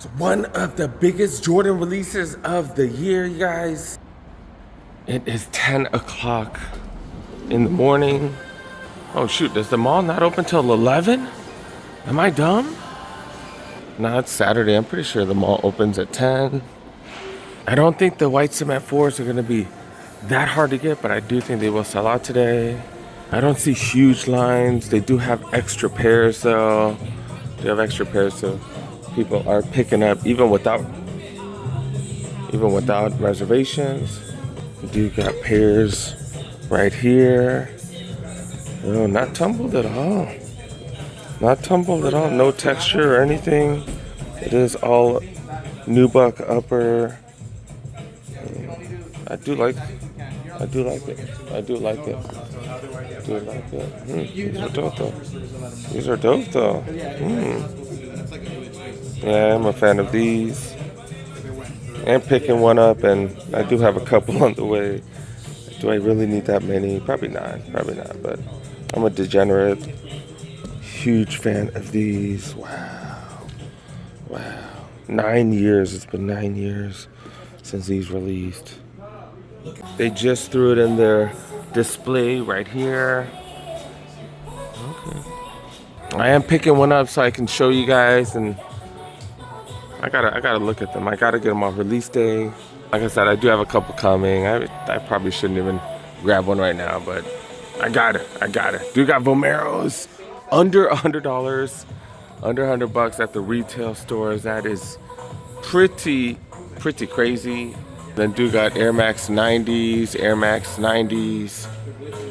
It's one of the biggest Jordan releases of the year, you guys. It is 10 o'clock in the morning. Oh shoot, does the mall not open till 11? Am I dumb? No, it's Saturday. I'm pretty sure the mall opens at 10. I don't think the white cement 4s are gonna be that hard to get, but I do think they will sell out today. I don't see huge lines. They do have extra pairs though. They have extra pairs, so people are picking up even without reservations. We do got pairs right here. Oh, not tumbled at all. Not tumbled at all. No texture or anything. It is all nubuck upper. I do like it. I do like it. These are dope though. Yeah, I'm a fan of these. I'm picking one up, and I do have a couple on the way. Do I really need that many? Probably not, but I'm a degenerate. Huge fan of these. Wow. 9 years, it's been 9 years since these released. They just threw it in their display right here. Okay. I am picking one up so I can show you guys, and I gotta look at them. I gotta get them on release day. Like I said, I do have a couple coming. I probably shouldn't even grab one right now, but I got it. Do got Vomeros under $100, under $100 at the retail stores. That is pretty crazy. Then do got Air Max 90s.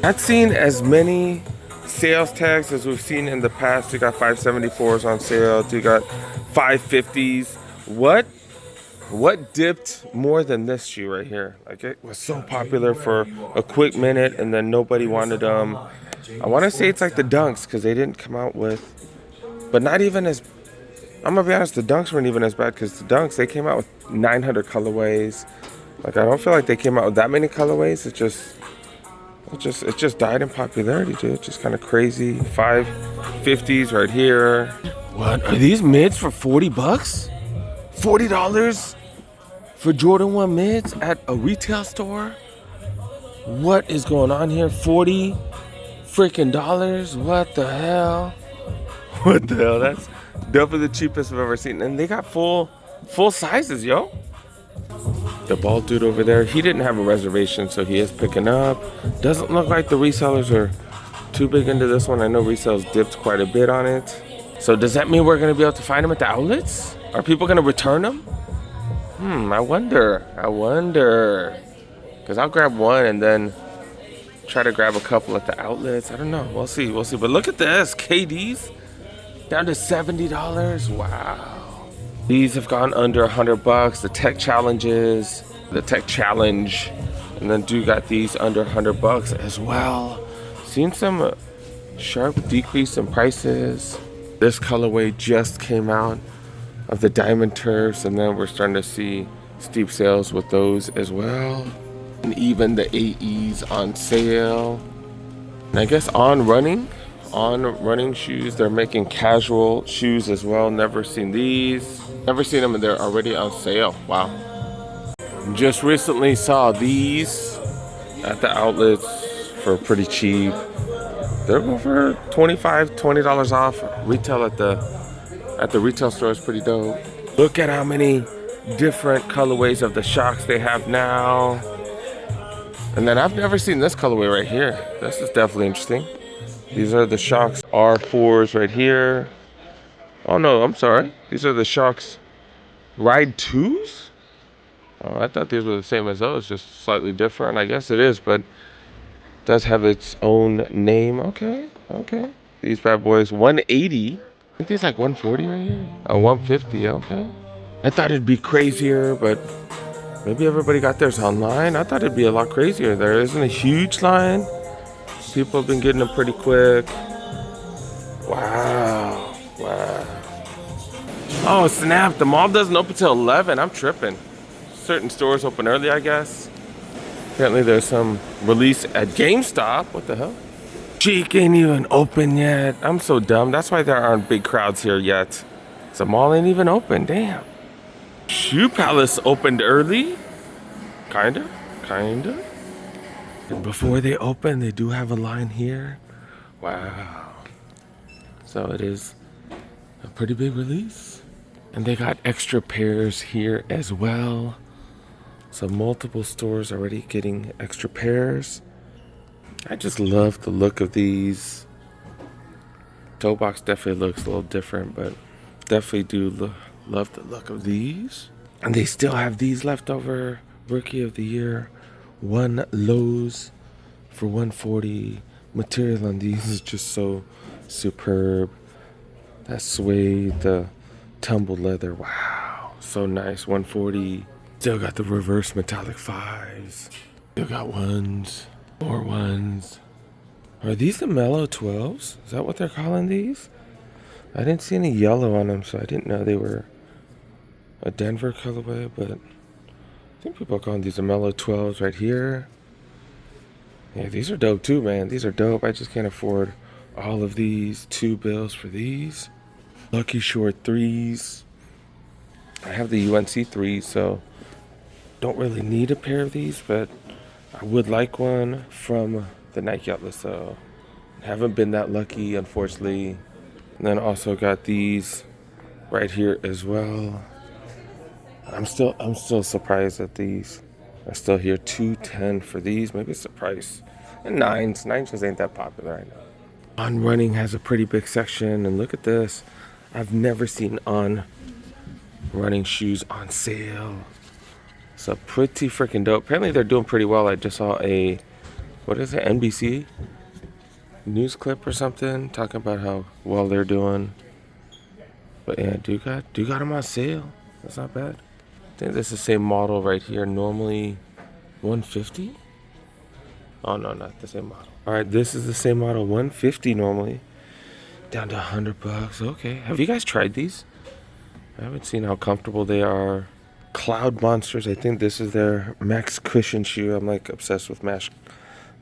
Not seen as many sales tags as we've seen in the past. You got 574s on sale. You got 550s. What dipped more than this shoe right here? Like, it was so popular for a quick minute, and then nobody wanted them. I want to say it's like the Dunks, because they didn't come out with, but not even as, I'm gonna be honest, the Dunks weren't even as bad, because the Dunks, they came out with 900 colorways. Like, I don't feel like they came out with that many colorways. It just died in popularity, dude. It's just kind of crazy. 550s right here. What are these mids for $40? $40 for Jordan 1 mids at a retail store? What is going on here? 40 freaking dollars? What the hell? That's definitely the cheapest I've ever seen. And they got full sizes, yo. The bald dude over there, he didn't have a reservation, so he is picking up. Doesn't look like the resellers are too big into this one. I know resales dipped quite a bit on it. So does that mean we're gonna be able to find them at the outlets? Are people gonna return them? I wonder. Cause I'll grab one and then try to grab a couple at the outlets. I don't know, we'll see. But look at this, KDs down to $70, wow. These have gone under $100. The tech challenges, the tech challenge, and then do got these under $100 as well. Seen some sharp decrease in prices. This colorway just came out of the diamond turfs, and then we're starting to see steep sales with those as well. And even the AEs on sale. And I guess on running shoes, they're making casual shoes as well. Never seen these. Never seen them, and they're already on sale. Wow. Just recently saw these at the outlets for pretty cheap. They're going for $20 off. Retail at the retail store is pretty dope. Look at how many different colorways of the Shocks they have now. And then I've never seen this colorway right here. This is definitely interesting. These are the Shocks R4s right here. Oh no, I'm sorry. These are the Shocks Ride 2s? Oh, I thought these were the same as those, just slightly different. I guess it is, but it does have its own name. Okay. These bad boys, 180. I think these like 140 right here. Oh, 150, okay. I thought it'd be crazier, but maybe everybody got theirs online. I thought it'd be a lot crazier. There isn't a huge line. People have been getting them pretty quick. Wow. Oh snap, the mall doesn't open till 11. I'm tripping. Certain stores open early, I guess. Apparently there's some release at GameStop. What the hell? Cheek ain't even open yet. I'm so dumb. That's why there aren't big crowds here yet. The mall ain't even open, damn. Shoe Palace opened early. Kinda. And before they open, they do have a line here. Wow. So it is a pretty big release. And they got extra pairs here as well. So multiple stores already getting extra pairs. I just love the look of these. Toe box definitely looks a little different, but definitely do love the look of these. And they still have these left over. Rookie of the Year. One Lowe's for $140. Material on these is just so superb. That suede, the tumbled leather. Wow. So nice. $140. Still got the reverse metallic 5s. Still got ones. More ones. Are these the mellow 12s? Is that what they're calling these? I didn't see any yellow on them, so I didn't know they were a Denver colorway, but I think people are calling these the mellow 12s right here. Yeah, these are dope too, man. These are dope. I just can't afford all of these. $2 for these. Lucky Short 3s. I have the UNC 3s, so don't really need a pair of these, but I would like one from the Nike outlet, so haven't been that lucky, unfortunately. And then also got these right here as well. I'm still surprised that these are still here. $210 for these. Maybe it's the price. And nines just ain't that popular right now. On Running has a pretty big section, and look at this. I've never seen On Running shoes on sale. So pretty freaking dope. Apparently they're doing pretty well. I just saw a, what is it, NBC news clip or something talking about how well they're doing. But yeah, do got them on sale. That's not bad. I think this is the same model right here. Normally $150. Oh no, not the same model. All right, this is the same model. $150 normally, down to $100. Okay, have you guys tried these? I haven't seen how comfortable they are. Cloud Monsters. I think this is their Max Cushion shoe. I'm like obsessed with Max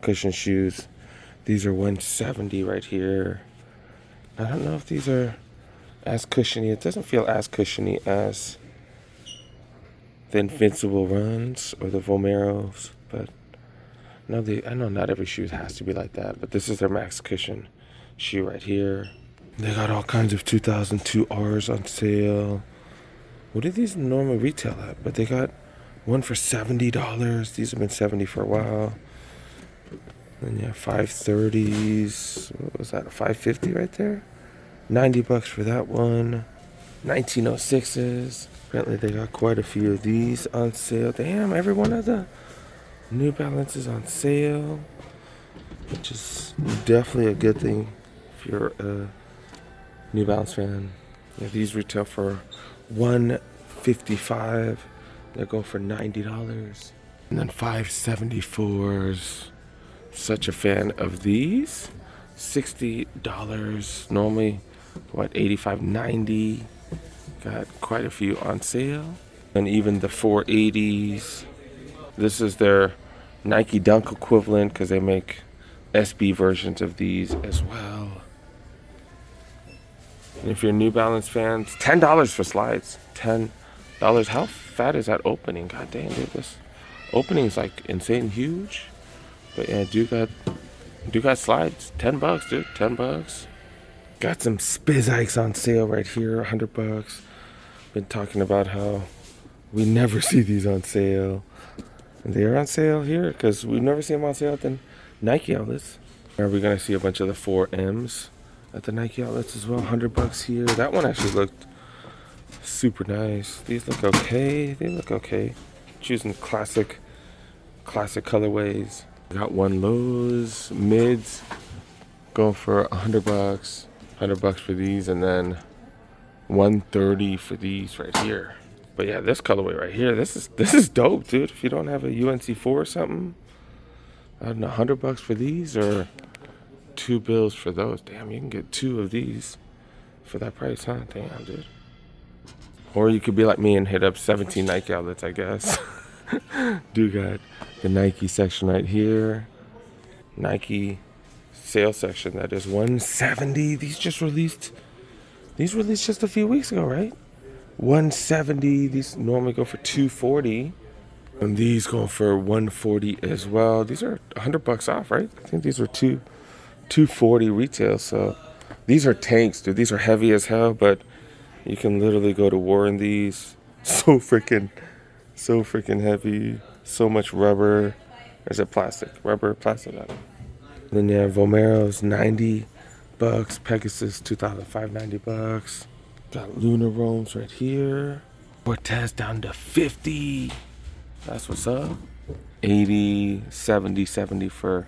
Cushion shoes. These are $170 right here. I don't know if these are as cushiony. It doesn't feel as cushiony as the Invincible Runs or the Vomeros, but no, I know not every shoe has to be like that, but this is their Max Cushion shoe right here. They got all kinds of 2002 Rs on sale. What do these normally retail at? But they got one for $70. These have been $70 for a while. And yeah, 530s. What was that? A 550 right there? $90 for that one. 1906s. Apparently they got quite a few of these on sale. Damn, every one of the New Balance is on sale, which is definitely a good thing if you're a New Balance fan. Yeah, these retail for $155. They go for $90. And then 574s. Such a fan of these. $60. Normally, what, 85, 90. Got quite a few on sale. And even the 480s. This is their Nike Dunk equivalent because they make SB versions of these as well. And if you're New Balance fans, $10 for slides. $10. How fat is that opening? God damn, dude, this opening is like insane huge. But yeah, do got slides. $10, dude. $10. Got some Spiz Ikes on sale right here. $100. Been talking about how we never see these on sale. And they are on sale here because we never see them on sale at the Nike outlets. Are we gonna see a bunch of the 4Ms at the Nike outlets as well? $100 here. That one actually looked super nice. These look okay. They look okay. Choosing classic colorways. Got one Lowe's mids going for $100. $100 for these, and then $130 for these right here. But yeah, this colorway right here, this is dope, dude. If you don't have a UNC4 or something, I don't know, $100 for these or $2 for those. Damn, you can get 2 of these for that price, huh? Damn, dude. Or you could be like me and hit up 17 Nike outlets, I guess. Do got the Nike section right here. Nike sale section, that is $170. These released just a few weeks ago, right? 170. These normally go for 240. And these going for 140 as well. These are $100 off, right? I think these were 240 retail. So these are tanks, dude. These are heavy as hell, but you can literally go to war in these. So freaking heavy. So much rubber. Or is it plastic? Rubber, plastic. I don't know. Then you have Vomero's $90. Pegasus $2,590. Got Lunar Roams right here. Cortez down to 50. That's what's up. 80, 70 for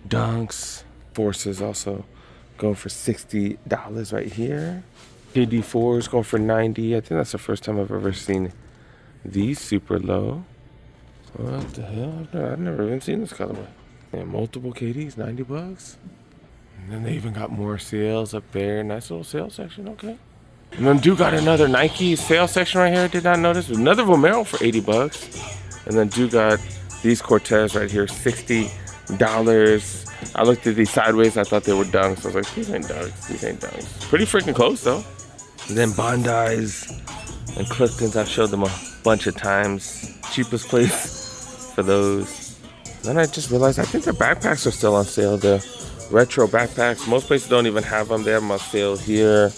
Dunks. Forces also going for $60 right here. KD4 is going for 90. I think that's the first time I've ever seen these super low. What the hell? I've never even seen this colorway. And multiple KDs, $90. And then they even got more sales up there. Nice little sales section, okay. And then Dude got another Nike sales section right here. I did not notice. Another Vomero for $80. And then Dude got these Cortez right here, $60. I looked at these sideways. I thought they were Dunks. I was like, these ain't Dunks. These ain't Dunks. Pretty freaking close though. And then Bondi's and Clifton's. I've showed them a bunch of times. Cheapest place for those. Then I just realized I think the backpacks are still on sale. The retro backpacks. Most places don't even have them. They have them on sale here.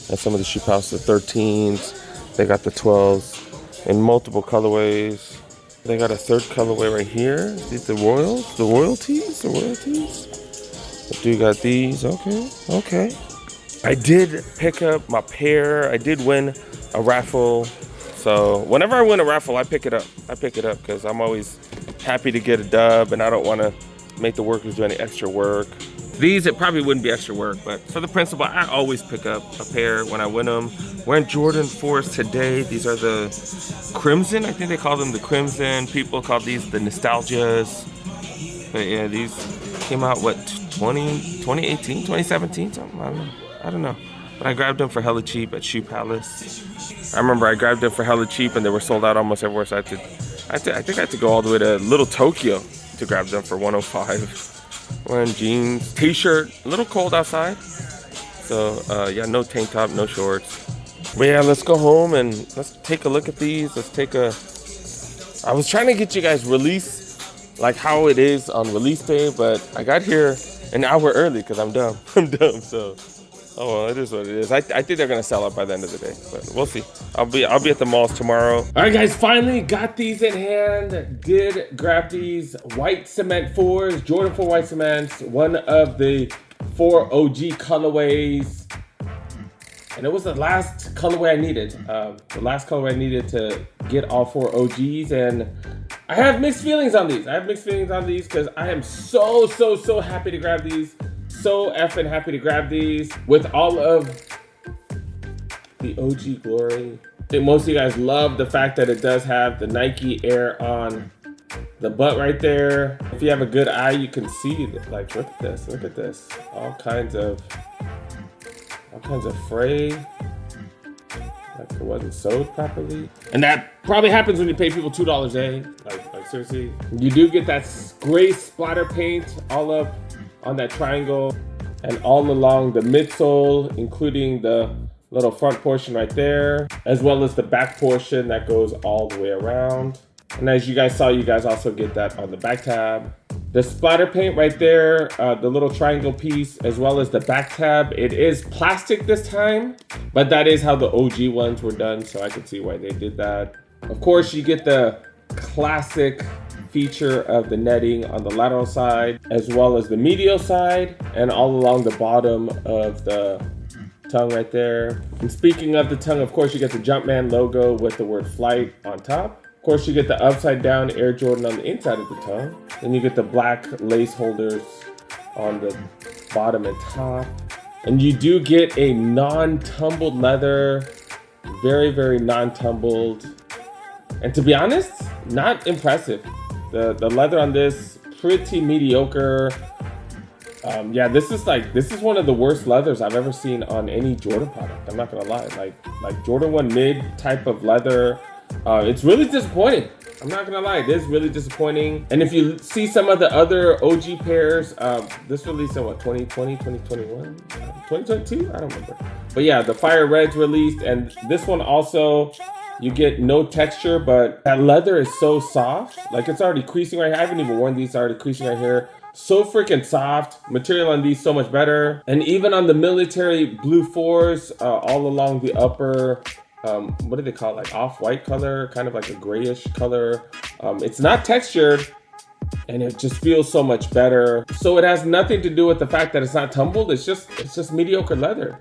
And some of the shoe houses, the 13s. They got the 12s in multiple colorways. They got a third colorway right here. These the Royals, the royalties. The Dude got these. Okay. I did pick up my pair. I did win a raffle. So whenever I win a raffle, I pick it up because I'm always happy to get a dub, and I don't want to make the workers do any extra work. These, it probably wouldn't be extra work, but for the principal, I always pick up a pair when I win them. Wearing Jordan 4s today. These are the Crimson. I think they call them the Crimson. People call these the Nostalgias. But yeah, these came out, what, 2018, 2017? Something, I don't know. But I grabbed them for hella cheap at Shoe Palace. I remember I grabbed them for hella cheap and they were sold out almost everywhere. So I think I had to go all the way to Little Tokyo to grab them for 105. Wearing jeans, t-shirt, a little cold outside. So yeah, no tank top, no shorts. But yeah, let's go home and let's take a look at these. I was trying to get you guys release, like how it is on release day, but I got here an hour early because I'm dumb. So, oh well, it is what it is. I think they're gonna sell out by the end of the day, but we'll see. I'll be at the malls tomorrow. All right, guys, finally got these in hand. Did grab these white cement 4s, Jordan 4 white cements, one of the 4 OG colorways. And it was the last colorway I needed. The last colorway I needed to get all 4 OGs. And I have mixed feelings on these. Because I am so happy to grab these. So effing happy to grab these with all of the OG glory. I think most of you guys love the fact that it does have the Nike Air on the butt right there. If you have a good eye, you can see, like, look at this. All kinds of fray, like it wasn't sewed properly. And that probably happens when you pay people $2 a, like seriously. You do get that gray splatter paint all up on that triangle and all along the midsole, including the little front portion right there, as well as the back portion that goes all the way around. And as you guys saw, you guys also get that on the back tab. The splatter paint right there, the little triangle piece, as well as the back tab. It is plastic this time, but that is how the OG ones were done, so I can see why they did that. Of course, you get the classic feature of the netting on the lateral side, as well as the medial side, and all along the bottom of the tongue right there. And speaking of the tongue, of course, you get the Jumpman logo with the word flight on top. Of course, you get the upside down Air Jordan on the inside of the tongue. Then you get the black lace holders on the bottom and top. And you do get a non-tumbled leather, very non-tumbled. And to be honest, not impressive. The leather on this, pretty mediocre. Yeah, this is one of the worst leathers I've ever seen on any Jordan product. I'm not gonna lie, like Jordan 1 mid type of leather. It's really disappointing. I'm not gonna lie, it is really disappointing. And if you see some of the other OG pairs, this released in what, 2020, 2021, 2022? I don't remember. But yeah, the Fire Red's released, and this one also, you get no texture, but that leather is so soft. Like, it's already creasing right here. I haven't even worn these, already creasing right here. So freaking soft. Material on these so much better. And even on the military blue 4s, all along the upper, what do they call it? Like off-white color, kind of like a grayish color. It's not textured, and it just feels so much better. So it has nothing to do with the fact that it's not tumbled. It's just mediocre leather.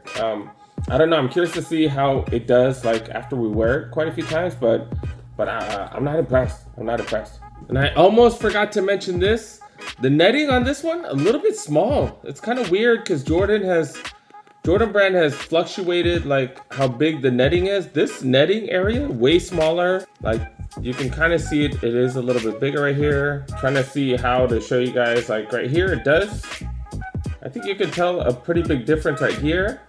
I don't know. I'm curious to see how it does like after we wear it quite a few times, but I'm not impressed. I'm not impressed. And I almost forgot to mention this. The netting on this one, a little bit small. It's kind of weird because Jordan brand has fluctuated like how big the netting is. This netting area, way smaller. Like you can kind of see it. It is a little bit bigger right here. Trying to see how to show you guys, like right here, it does. I think you can tell a pretty big difference right here.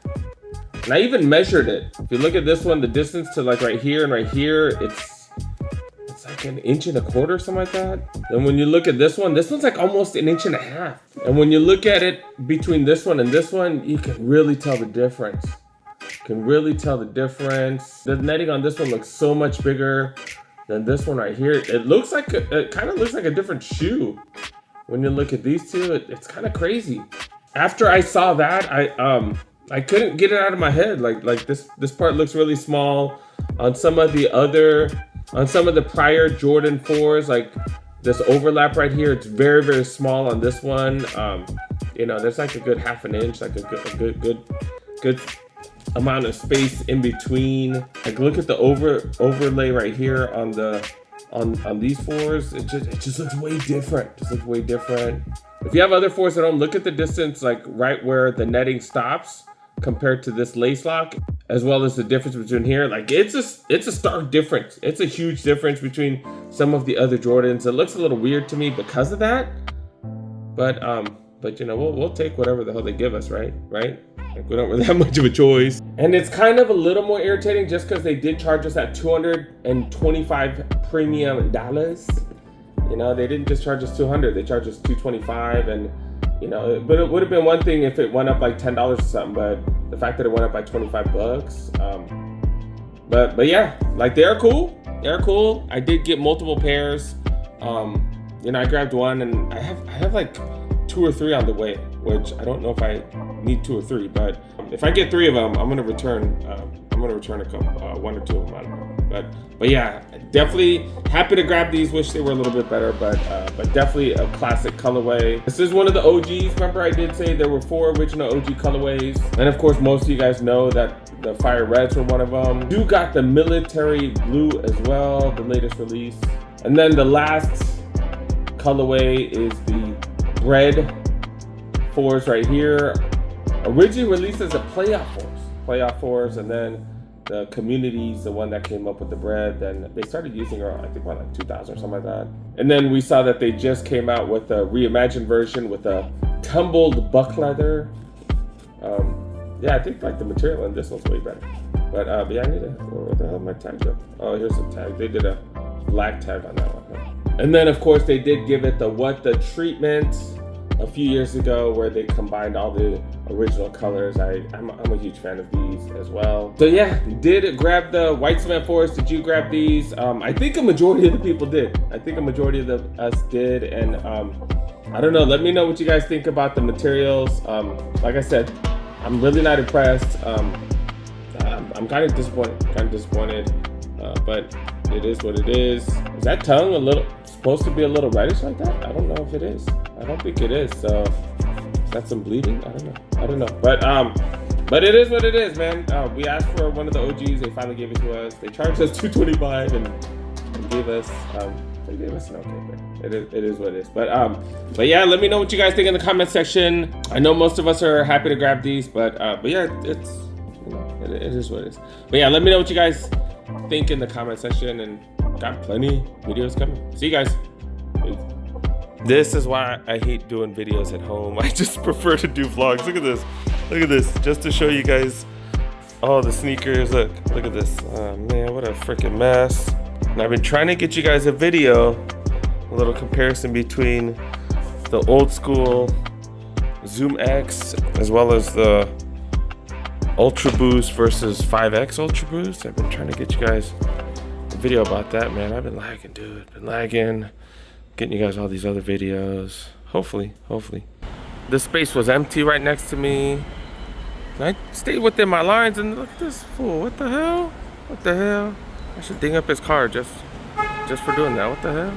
And I even measured it. If you look at this one, the distance to like right here and right here, it's like 1.25 inches, something like that. And when you look at this one's like almost 1.5 inches. And when you look at it between this one and this one, you can really tell the difference. You can really tell the difference. The netting on this one looks so much bigger than this one right here. It looks like it kind of looks like a different shoe. When you look at these two, it's kind of crazy. After I saw that, I couldn't get it out of my head. Like this part looks really small on some of the prior Jordan 4s, like this overlap right here, it's very, very small on this one. You know, there's like a good 1/2 inch, like a good amount of space in between. Like look at the overlay right here on these 4s. It just looks way different. Just looks way different. If you have other 4s at home, look at the distance, like right where the netting stops compared to this lace lock, as well as the difference between here. Like it's a stark difference. It's a huge difference between some of the other Jordans. It looks a little weird to me because of that, but you know, we'll take whatever the hell they give us, right? Like we don't really have much of a choice. And it's kind of a little more irritating just because they did charge us at $225 premium dollars. You know, they didn't just charge us $200, they charged us $225, and you know, but it would have been one thing if it went up like $10 or something, but the fact that it went up by $25, but yeah, like they're cool. I did get multiple pairs. You know, I grabbed one, and I have like 2 or 3 on the way, which I don't know if I need 2 or 3, but if I get 3 of them, I'm gonna return a couple, 1 or 2 of them. I don't know. But yeah, definitely happy to grab these. Wish they were a little bit better, but definitely a classic colorway. This is one of the OGs. Remember, I did say there were 4 original OG colorways, and of course, most of you guys know that the Fire Reds were one of them. You got the military blue as well, the latest release, and then the last colorway is the red 4s right here. Originally released as a playoff 4s, and then the community's the one that came up with the bread. Then they started using her, I think, around like 2000 or something like that. And then we saw that they just came out with a reimagined version with a tumbled buck leather. Yeah, I think like the material in this one's way better. But yeah, I need to, where the hell my tag go? Oh, here's the tag. They did a black tag on that one. And then of course they did give it the treatment a few years ago, where they combined all the original colors. I'm a huge fan of these as well. So yeah, did grab the white cement 4s. Did you grab these? I think a majority of the people did. I think a majority of us did, and I don't know. Let me know what you guys think about the materials. Like I said, I'm really not impressed. I'm kind of disappointed. But it is what it is. Is that tongue supposed to be a little reddish like that? I don't know if it is. I don't think it is. So is that some bleeding? I don't know. But it is what it is, man. We asked for one of the OGs. They finally gave it to us. They charged us $225 and gave us an okay pair. It is what it is. But yeah, let me know what you guys think in the comment section. I know most of us are happy to grab these, but yeah, it's, you know, it is what it is. But yeah, let me know what you guys think in the comment section, and got plenty videos coming. See you guys. Peace. This is why I hate doing videos at home. I just prefer to do vlogs. Look at this, just to show you guys all the sneakers. Look at this. Oh man, what a freaking mess. And I've been trying to get you guys a video, a little comparison between the old school Zoom X as well as the Ultra Boost versus 5X Ultra Boost. I've been trying to get you guys a video about that, man. I've been lagging, dude. Been lagging. Getting you guys all these other videos. Hopefully. This space was empty right next to me. And I stayed within my lines, and look at this fool. What the hell? I should ding up his car just for doing that. What the hell?